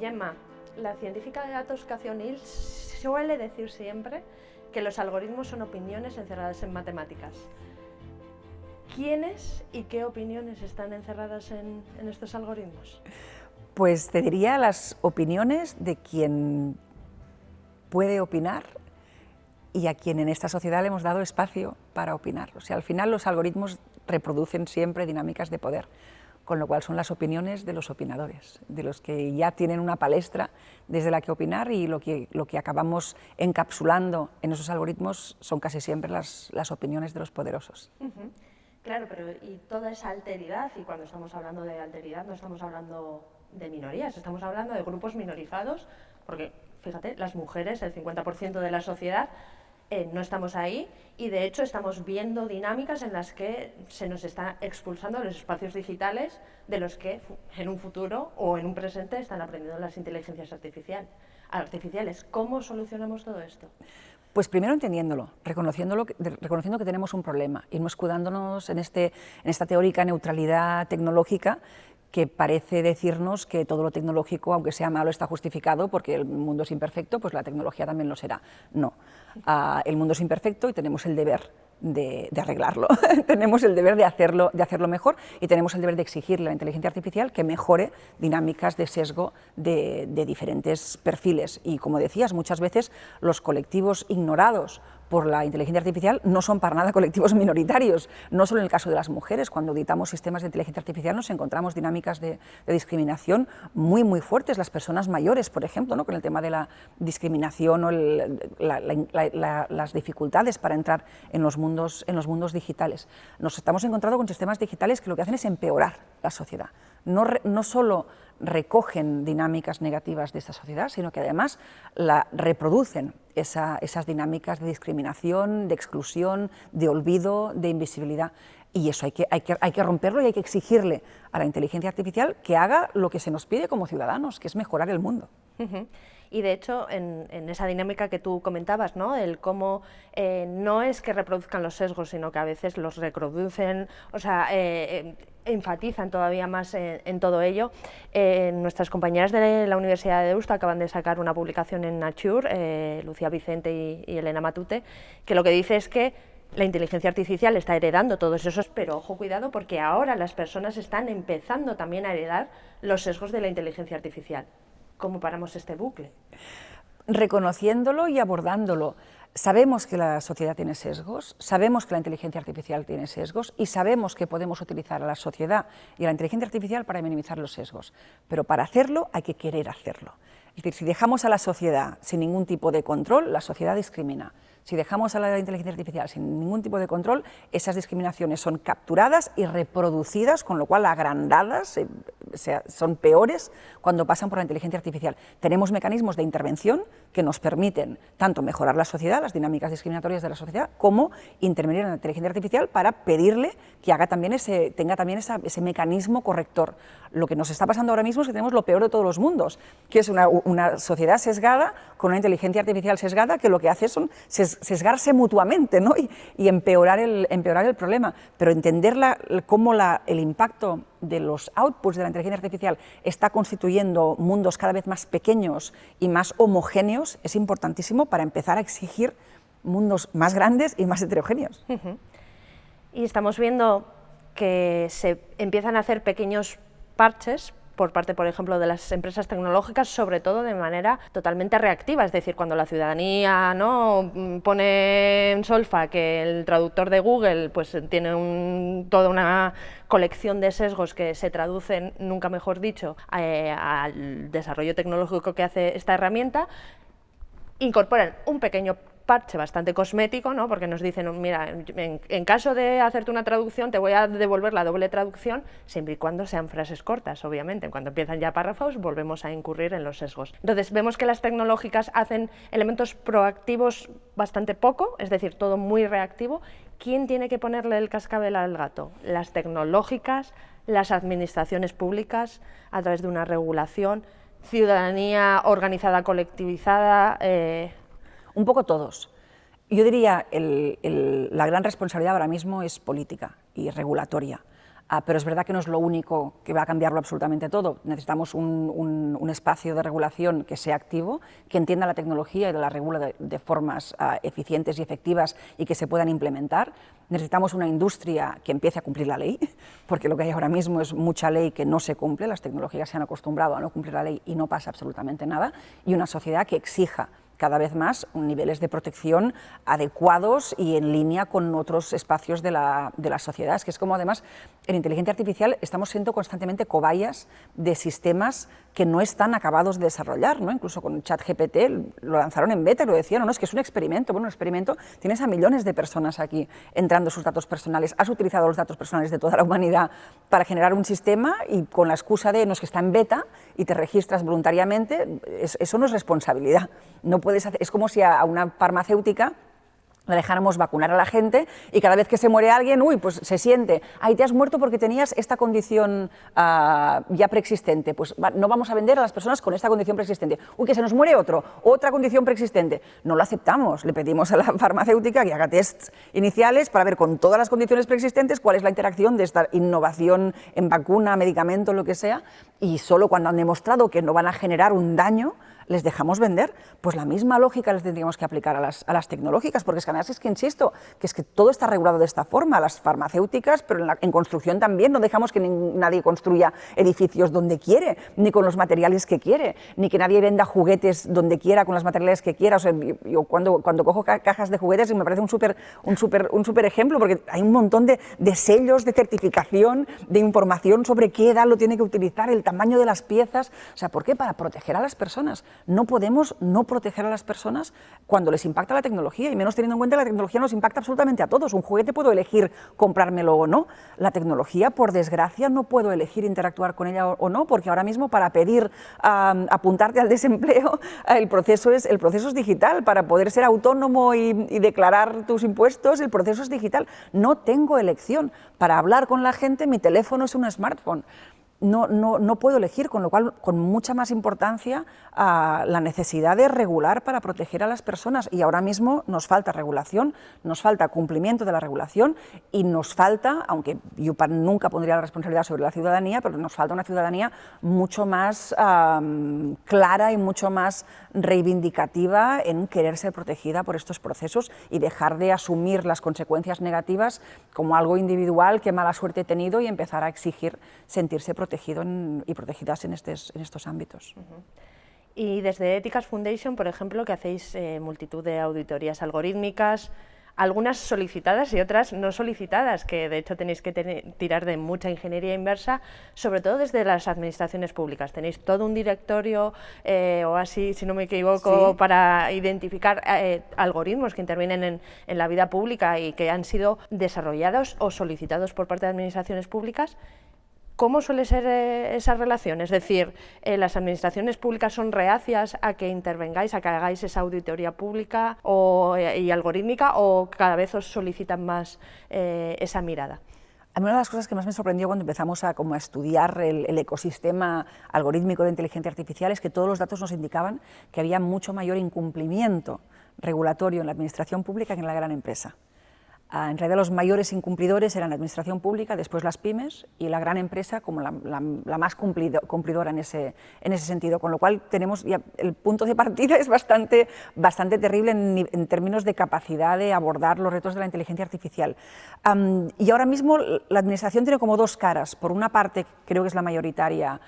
Gemma, la científica de datos Cathy O'Neil suele decir siempre que los algoritmos son opiniones encerradas en matemáticas. ¿Quiénes y qué opiniones están encerradas en estos algoritmos? Pues te diría las opiniones de quien puede opinar y a quien en esta sociedad le hemos dado espacio para opinar. O sea, al final los algoritmos reproducen siempre dinámicas de poder, con lo cual son las opiniones de los opinadores, de los que ya tienen una palestra desde la que opinar, y lo que acabamos encapsulando en esos algoritmos son casi siempre las opiniones de los poderosos. Claro, pero y toda esa alteridad, y cuando estamos hablando de alteridad no estamos hablando de minorías, estamos hablando de grupos minorizados, porque fíjate, las mujeres, el 50% de la sociedad, no estamos ahí, y de hecho estamos viendo dinámicas en las que se nos está expulsando los espacios digitales de los que en un futuro o en un presente están aprendiendo las inteligencias artificiales. ¿Cómo solucionamos todo esto? Pues primero entendiéndolo, reconociendo que tenemos un problema y no escudándonos en esta teórica neutralidad tecnológica que parece decirnos que todo lo tecnológico, aunque sea malo, está justificado porque el mundo es imperfecto, pues la tecnología también lo será. No, el mundo es imperfecto y tenemos el deber de arreglarlo, tenemos el deber de hacerlo mejor, y tenemos el deber de exigirle a la inteligencia artificial que mejore dinámicas de sesgo de diferentes perfiles. Y como decías, muchas veces los colectivos ignorados por la inteligencia artificial no son para nada colectivos minoritarios, no solo en el caso de las mujeres. Cuando auditamos sistemas de inteligencia artificial nos encontramos dinámicas de discriminación muy fuertes. Las personas mayores, por ejemplo, ¿no?, con el tema de la discriminación o las dificultades para entrar en los mundos digitales. Nos estamos encontrando con sistemas digitales que lo que hacen es empeorar la sociedad. No solo recogen dinámicas negativas de esta sociedad, sino que además reproducen esas dinámicas de discriminación, de exclusión, de olvido, de invisibilidad. Y eso hay que romperlo, y hay que exigirle a la inteligencia artificial que haga lo que se nos pide como ciudadanos, que es mejorar el mundo. Y de hecho, en esa dinámica que tú comentabas, ¿no?, el cómo no es que reproduzcan los sesgos, sino que a veces los reproducen, o sea, enfatizan todavía más en todo ello. Nuestras compañeras de la Universidad de Deusto acaban de sacar una publicación en Nature, Lucía Vicente y Elena Matute, que lo que dice es que la inteligencia artificial está heredando todos esos, pero ojo, cuidado, porque ahora las personas están empezando también a heredar los sesgos de la inteligencia artificial. ¿Cómo paramos este bucle? Reconociéndolo y abordándolo. Sabemos que la sociedad tiene sesgos, sabemos que la inteligencia artificial tiene sesgos, y sabemos que podemos utilizar a la sociedad y a la inteligencia artificial para minimizar los sesgos, pero para hacerlo hay que querer hacerlo. Es decir, si dejamos a la sociedad sin ningún tipo de control, la sociedad discrimina. Si dejamos a la inteligencia artificial sin ningún tipo de control, esas discriminaciones son capturadas y reproducidas, con lo cual agrandadas, son peores cuando pasan por la inteligencia artificial. Tenemos mecanismos de intervención que nos permiten tanto mejorar la sociedad, las dinámicas discriminatorias de la sociedad, como intervenir en la inteligencia artificial para pedirle que tenga también ese mecanismo corrector. Lo que nos está pasando ahora mismo es que tenemos lo peor de todos los mundos, que es una sociedad sesgada con una inteligencia artificial sesgada, que lo que hace son sesgarse mutuamente, ¿no?, y empeorar el problema. Pero entender cómo el impacto de los outputs de la inteligencia artificial está constituyendo mundos cada vez más pequeños y más homogéneos es importantísimo para empezar a exigir mundos más grandes y más heterogéneos. Y estamos viendo que se empiezan a hacer pequeños parches por parte, por ejemplo, de las empresas tecnológicas, sobre todo de manera totalmente reactiva. Es decir, cuando la ciudadanía, ¿no?, pone en solfa que el traductor de Google pues tiene toda una colección de sesgos que se traducen, nunca mejor dicho, al desarrollo tecnológico que hace esta herramienta, incorporan un pequeño parche bastante cosmético, ¿no?, porque nos dicen, mira, en caso de hacerte una traducción te voy a devolver la doble traducción, siempre y cuando sean frases cortas, obviamente. Cuando empiezan ya párrafos volvemos a incurrir en los sesgos. Entonces vemos que las tecnológicas hacen elementos proactivos bastante poco, es decir, todo muy reactivo. ¿Quién tiene que ponerle el cascabel al gato? Las tecnológicas, las administraciones públicas, a través de una regulación, ciudadanía organizada, colectivizada. Un poco todos. Yo diría la gran responsabilidad ahora mismo es política y regulatoria. Pero es verdad que no es lo único que va a cambiarlo absolutamente todo. Necesitamos un espacio de regulación que sea activo, que entienda la tecnología y la regule de formas eficientes y efectivas y que se puedan implementar. Necesitamos una industria que empiece a cumplir la ley, porque lo que hay ahora mismo es mucha ley que no se cumple, las tecnologías se han acostumbrado a no cumplir la ley y no pasa absolutamente nada, y una sociedad que exija cada vez más niveles de protección adecuados y en línea con otros espacios de la sociedad. Es que es como además en inteligencia artificial estamos siendo constantemente cobayas de sistemas que no están acabados de desarrollar, ¿no? Incluso con ChatGPT lo lanzaron en beta y lo decían, no, es que es un experimento. Bueno, un experimento, tienes a millones de personas aquí entrando sus datos personales, has utilizado los datos personales de toda la humanidad para generar un sistema y con la excusa de no, es que está en beta y te registras voluntariamente, eso no es responsabilidad. No puedes hacer, es como si a una farmacéutica la dejáramos vacunar a la gente y cada vez que se muere alguien, uy, pues se siente, ay, te has muerto porque tenías esta condición ya preexistente, pues no vamos a vender a las personas con esta condición preexistente. Uy, que se nos muere otra condición preexistente. No lo aceptamos, le pedimos a la farmacéutica que haga tests iniciales para ver con todas las condiciones preexistentes cuál es la interacción de esta innovación en vacuna, medicamento, lo que sea, y solo cuando han demostrado que no van a generar un daño, les dejamos vender. Pues la misma lógica les tendríamos que aplicar a las tecnológicas, porque es que además es que insisto, que es que todo está regulado de esta forma, las farmacéuticas, pero en construcción también, no dejamos que nadie construya edificios donde quiere, ni con los materiales que quiere, ni que nadie venda juguetes donde quiera, con los materiales que quiera. O sea, yo cuando cojo cajas de juguetes me parece un súper ejemplo, porque hay un montón de sellos de certificación, de información sobre qué edad lo tiene que utilizar, el tamaño de las piezas. O sea, ¿por qué? Para proteger a las personas. No podemos no proteger a las personas cuando les impacta la tecnología, y menos teniendo en cuenta que la tecnología nos impacta absolutamente a todos. Un juguete puedo elegir comprármelo o no. La tecnología, por desgracia, no puedo elegir interactuar con ella o no, porque ahora mismo para pedir apuntarte al desempleo, el proceso es digital. Para poder ser autónomo y declarar tus impuestos, el proceso es digital. No tengo elección. Para hablar con la gente, mi teléfono es un smartphone. No puedo elegir, con lo cual, con mucha más importancia, la necesidad de regular para proteger a las personas. Y ahora mismo nos falta regulación, nos falta cumplimiento de la regulación y nos falta, aunque yo nunca pondría la responsabilidad sobre la ciudadanía, pero nos falta una ciudadanía mucho más clara y mucho más reivindicativa en querer ser protegida por estos procesos y dejar de asumir las consecuencias negativas como algo individual, qué mala suerte he tenido, y empezar a exigir sentirse protegido y protegidas en estos ámbitos. Y desde Ethics Foundation, por ejemplo, que hacéis multitud de auditorías algorítmicas, algunas solicitadas y otras no solicitadas, que de hecho tenéis que tirar de mucha ingeniería inversa, sobre todo desde las administraciones públicas. Tenéis todo un directorio o así, si no me equivoco, sí, para identificar algoritmos que intervienen en la vida pública y que han sido desarrollados o solicitados por parte de administraciones públicas. ¿Cómo suele ser esa relación? Es decir, ¿las administraciones públicas son reacias a que intervengáis, a que hagáis esa auditoría pública y algorítmica, o cada vez os solicitan más esa mirada? A mí una de las cosas que más me sorprendió cuando empezamos a estudiar el ecosistema algorítmico de inteligencia artificial es que todos los datos nos indicaban que había mucho mayor incumplimiento regulatorio en la administración pública que en la gran empresa. En realidad los mayores incumplidores eran la administración pública, después las pymes y la gran empresa como la más cumplidora en ese sentido, con lo cual tenemos ya el punto de partida es bastante terrible en términos de capacidad de abordar los retos de la inteligencia artificial. Y ahora mismo la administración tiene como dos caras. Por una parte, creo que es la mayoritaria,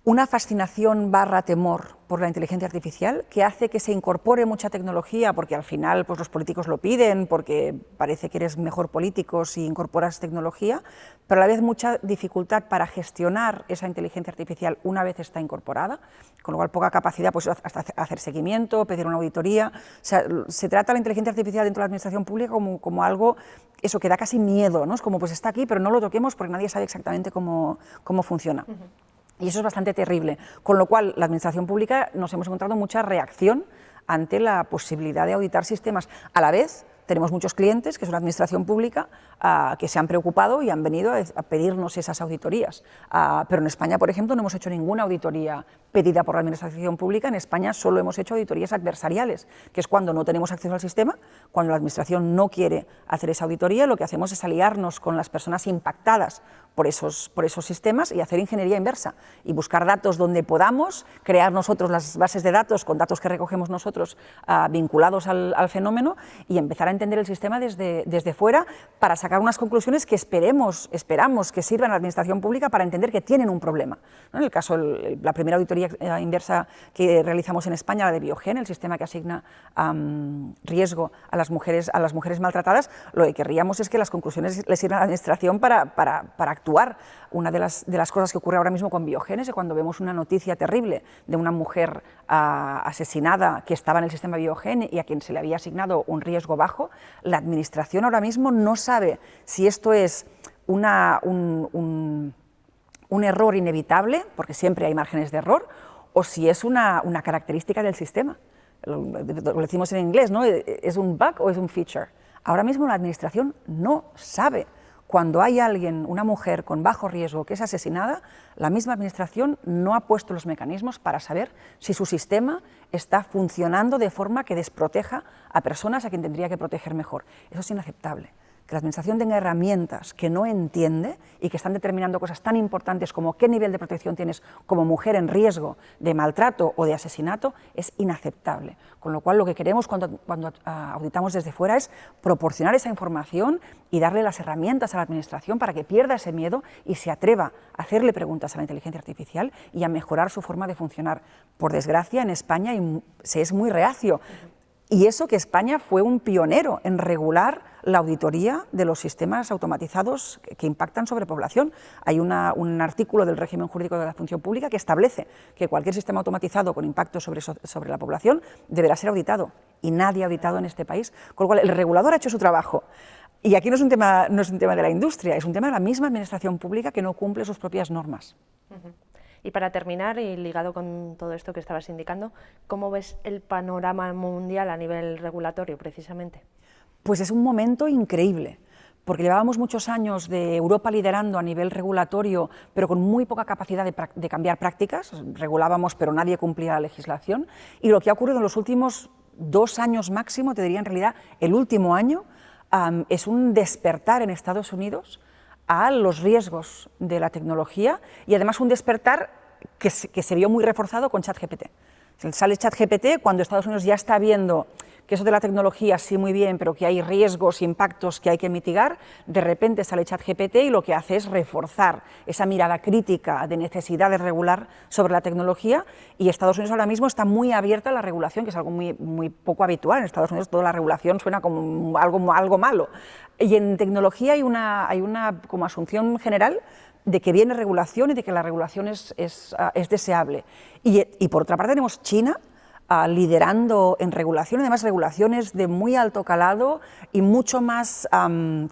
una fascinación / temor por la inteligencia artificial, que hace que se incorpore mucha tecnología, porque al final pues, los políticos lo piden, porque parece que eres mejor político si incorporas tecnología, pero a la vez mucha dificultad para gestionar esa inteligencia artificial una vez está incorporada, con lo cual poca capacidad pues, hasta hacer seguimiento, pedir una auditoría. O sea, se trata la inteligencia artificial dentro de la administración pública como algo, eso que da casi miedo, ¿no? Es como pues está aquí, pero no lo toquemos porque nadie sabe exactamente cómo funciona. Y eso es bastante terrible, con lo cual la administración pública nos hemos encontrado mucha reacción ante la posibilidad de auditar sistemas. A la vez, tenemos muchos clientes que son administración pública que se han preocupado y han venido a pedirnos esas auditorías. Pero en España, por ejemplo, no hemos hecho ninguna auditoría pedida por la administración pública. En España solo hemos hecho auditorías adversariales, que es cuando no tenemos acceso al sistema, cuando la administración no quiere hacer esa auditoría. Lo que hacemos es aliarnos con las personas impactadas por esos sistemas y hacer ingeniería inversa y buscar datos donde podamos, crear nosotros las bases de datos con datos que recogemos nosotros vinculados al fenómeno y empezar a entender el sistema desde fuera para sacar unas conclusiones que esperamos que sirvan a la administración pública para entender que tienen un problema, ¿no? En el caso, la primera auditoría inversa que realizamos en España, la de Biogen, el sistema que asigna riesgo a las mujeres maltratadas, lo que querríamos es que las conclusiones les sirvan a la administración para actuar. Una de las cosas que ocurre ahora mismo con Biogen es que cuando vemos una noticia terrible de una mujer asesinada que estaba en el sistema Biogen y a quien se le había asignado un riesgo bajo, la administración ahora mismo no sabe si esto es un error inevitable, porque siempre hay márgenes de error, o si es una característica del sistema. Lo decimos en inglés, ¿no? ¿Es un bug o es un feature? Ahora mismo la administración no sabe. Cuando hay alguien, una mujer con bajo riesgo que es asesinada, la misma administración no ha puesto los mecanismos para saber si su sistema está funcionando de forma que desproteja a personas a quien tendría que proteger mejor. Eso es inaceptable. Que la administración tenga herramientas que no entiende y que están determinando cosas tan importantes como qué nivel de protección tienes como mujer en riesgo de maltrato o de asesinato es inaceptable. Con lo cual, lo que queremos cuando auditamos desde fuera es proporcionar esa información y darle las herramientas a la administración para que pierda ese miedo y se atreva a hacerle preguntas a la inteligencia artificial y a mejorar su forma de funcionar. Por desgracia, en España se es muy reacio. Y eso que España fue un pionero en regular la auditoría de los sistemas automatizados que impactan sobre población. Hay un artículo del régimen jurídico de la función pública que establece que cualquier sistema automatizado con impacto sobre la población deberá ser auditado, y nadie ha auditado en este país, con lo cual el regulador ha hecho su trabajo. Y aquí no es un tema de la industria, es un tema de la misma administración pública que no cumple sus propias normas. Y para terminar, y ligado con todo esto que estabas indicando, ¿cómo ves el panorama mundial a nivel regulatorio, precisamente? Pues es un momento increíble, porque llevábamos muchos años de Europa liderando a nivel regulatorio, pero con muy poca capacidad de cambiar prácticas. Regulábamos, pero nadie cumplía la legislación. Y lo que ha ocurrido en los últimos 2 años máximo, te diría en realidad el último año, es un despertar en Estados Unidos a los riesgos de la tecnología y además un despertar que se vio muy reforzado con ChatGPT. Sale ChatGPT cuando Estados Unidos ya está viendo que eso de la tecnología sí muy bien, pero que hay riesgos, impactos que hay que mitigar. De repente sale ChatGPT y lo que hace es reforzar esa mirada crítica de necesidad de regular sobre la tecnología, y Estados Unidos ahora mismo está muy abierta a la regulación, que es algo muy poco habitual. En Estados Unidos toda la regulación suena como algo malo. Y en tecnología hay una como asunción general de que viene regulación y de que la regulación es deseable. Y por otra parte tenemos China liderando en regulación, además regulaciones de muy alto calado y mucho más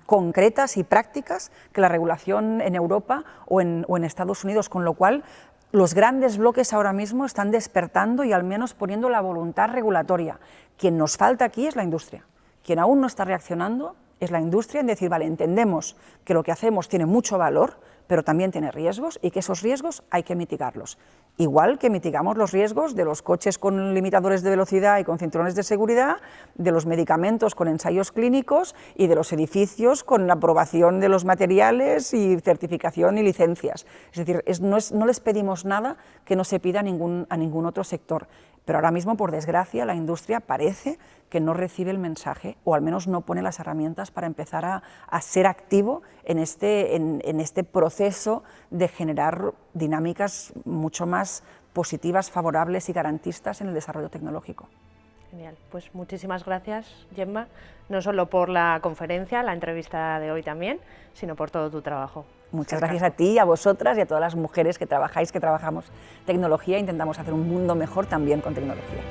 concretas y prácticas que la regulación en Europa o en Estados Unidos, con lo cual los grandes bloques ahora mismo están despertando y al menos poniendo la voluntad regulatoria. Quien nos falta aquí es la industria. Quien aún no está reaccionando es la industria en decir, vale, entendemos que lo que hacemos tiene mucho valor, pero también tiene riesgos y que esos riesgos hay que mitigarlos. Igual que mitigamos los riesgos de los coches con limitadores de velocidad y con cinturones de seguridad, de los medicamentos con ensayos clínicos y de los edificios con la aprobación de los materiales y certificación y licencias. Es decir, no les pedimos nada que no se pida a ningún otro sector. Pero ahora mismo, por desgracia, la industria parece que no recibe el mensaje, o al menos no pone las herramientas para empezar a ser activo en este proceso de generar dinámicas mucho más positivas, favorables y garantistas en el desarrollo tecnológico. Genial, pues muchísimas gracias, Gemma, no solo por la conferencia, la entrevista de hoy también, sino por todo tu trabajo. Muchas gracias a ti, a vosotras y a todas las mujeres que trabajamos tecnología e intentamos hacer un mundo mejor también con tecnología.